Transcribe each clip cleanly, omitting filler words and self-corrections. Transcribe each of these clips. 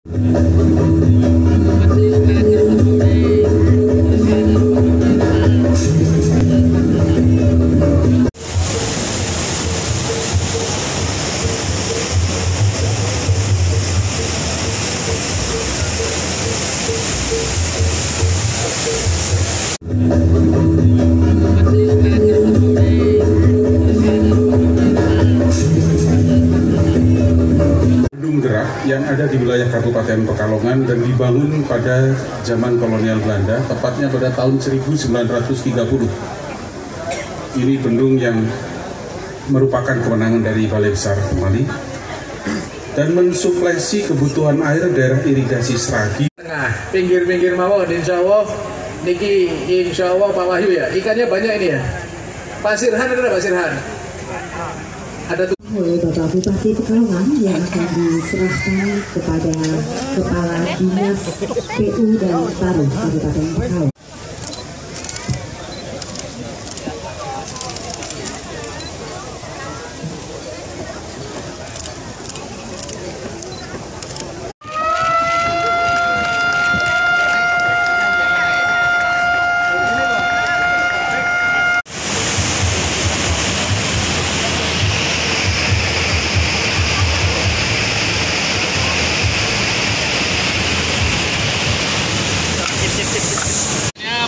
Bendung Gerak yang ada di wilayah Kabupaten Pekalongan dan dibangun pada zaman kolonial Belanda, tepatnya pada tahun 1930. Ini bendung yang merupakan kewenangan dari Balai Besar Bali dan mensuplesi kebutuhan air daerah irigasi Sragi. Nah, pinggir-pinggir mawon insya Allah, niki insya Allah Pak Wahyu ya, ikannya banyak ini ya. Pak Sirhan ada Pak Sirhan? Ada tuh. Oleh Bapak Bupati Pekalongan yang akan diserahkan kepada Kepala Dinas PU dan Paru Kabupaten Pekalongan.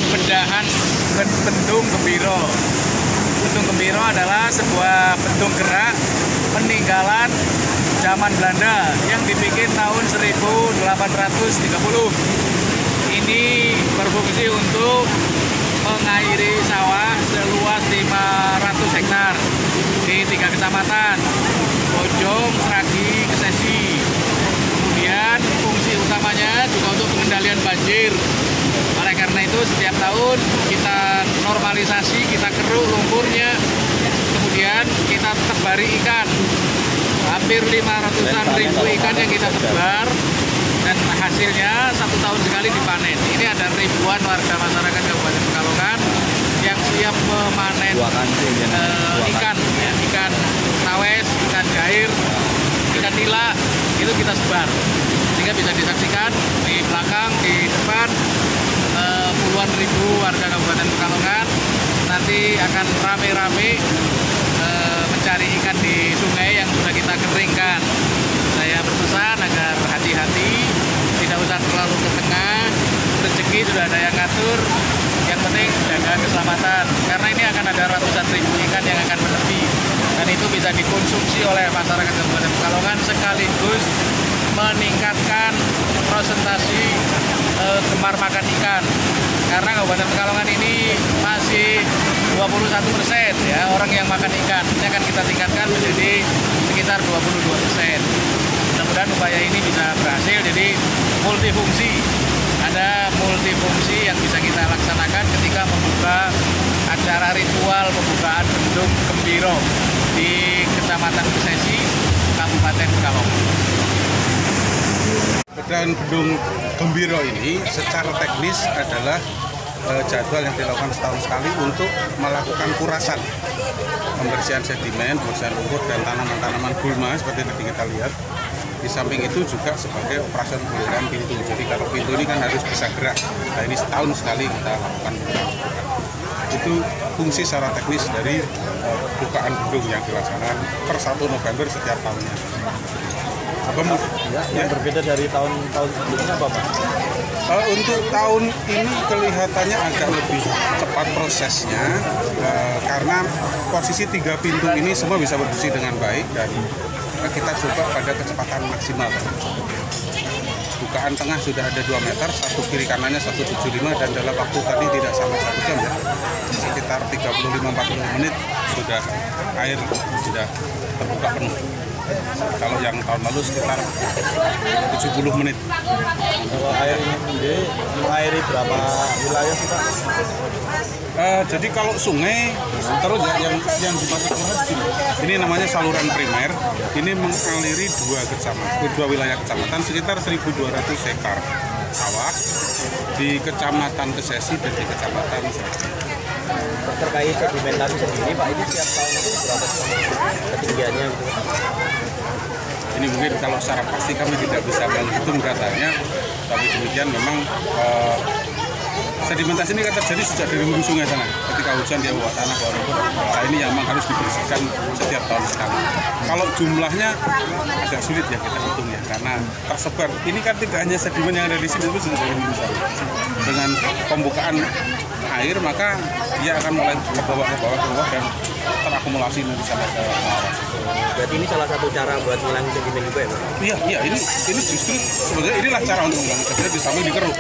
Bedahan Bendung Gembiro. Bendung Gembiro adalah sebuah bendung gerak peninggalan zaman Belanda yang dibikin tahun 1830. Ini berfungsi untuk mengairi sawah seluas 500 hektar di 3 kecamatan, Bojong, Sragi, Kesesi. Kemudian fungsi utamanya juga untuk pengendalian banjir. Oleh karena itu setiap tahun kita normalisasi, kita keruk lumpurnya, kemudian kita tebari ikan. Hampir 500-an ribu ikan yang kita tebar dan hasilnya 1 tahun sekali dipanen. Ini ada ribuan warga masyarakat Kabupaten Pekalongan yang siap memanen ikan, ya, ikan tawes, ikan gair, ikan nila, itu kita sebar. Sehingga bisa disaksikan di belakang, di depan, puluhan ribu warga Kabupaten Pekalongan nanti akan rame-rame mencari ikan di sungai yang sudah kita keringkan. Saya berpesan agar hati-hati, tidak usah terlalu ke tengah, rezeki sudah ada yang ngatur, yang penting jaga keselamatan. Karena ini akan ada ratusan ribu ikan yang akan menepi, dan itu bisa dikonsumsi oleh masyarakat Kabupaten Pekalongan sekaligus meningkatkan presentasi gemar makan ikan. Karena Kabupaten Pekalongan ini masih 21% ya orang yang makan ikan. Ini akan kita tingkatkan menjadi sekitar 22%. Mudah-mudahan upaya ini bisa berhasil, jadi multifungsi. Ada multifungsi yang bisa kita laksanakan ketika membuka acara ritual pembukaan Bendung Gembiro di Kecamatan Kesesi, Kabupaten Pekalongan. Dan Bendung Gembiro ini secara teknis adalah jadwal yang dilakukan setahun sekali untuk melakukan kurasan, pembersihan sedimen, pembersihan lumpur dan tanaman-tanaman gulma seperti tadi kita lihat. Di samping itu juga sebagai operasi pemeliharaan pintu. Jadi kalau pintu ini kan harus bisa gerak. Nah ini setahun sekali kita lakukan. Itu fungsi secara teknis dari bukaan bendung yang dilaksanakan per 1 November setiap tahunnya. Yang berbeda dari tahun-tahun sebelumnya apa Pak? Untuk tahun ini kelihatannya agak lebih cepat prosesnya karena posisi 3 pintu ini semua bisa berdiri dengan baik dan kita coba pada kecepatan maksimal. Bukaan tengah sudah ada 2 meter, satu kiri kanannya 175 dan dalam waktu tadi tidak sampai 1 jam ya, sekitar 35-40 menit sudah air sudah terbuka penuh. Kalau yang tahun lalu sekitar 70 menit. Kalau air ini sendiri mengairi berapa wilayah sih Pak? Jadi kalau sungai terus ya, yang dipakai ini namanya saluran primer. Ini mengaliri 2 wilayah kecamatan sekitar 1.200 hektar sawah di Kecamatan Kesesi dan di Kecamatan Sragi. Terkait sedimentasi sendiri Pak, ini setiap tahun itu berapa ketinggiannya gitu? Ini mungkin kalau secara pasti kami tidak bisa menghitung datanya, tapi demikian memang sedimentasi ini kan terjadi sejak dari hulu sungai sana. Ketika hujan dia bawa tanah, nah ini yang memang harus dibersihkan setiap tahun sekali. Kalau jumlahnya agak sulit ya kita hitung ya, karena tersebar. Ini kan tidak hanya sedimen yang ada di sini, itu sudah dari hulu sana. Dengan pembukaan air maka dia akan mulai ke bawah dan terakumulasi nanti sampai ke bawah. Berarti ini salah satu cara buat ngilangin sedimen juga ya, Pak? Iya, ini justru sebenarnya inilah cara untuk mengurangi sedimen di samping dikeruk.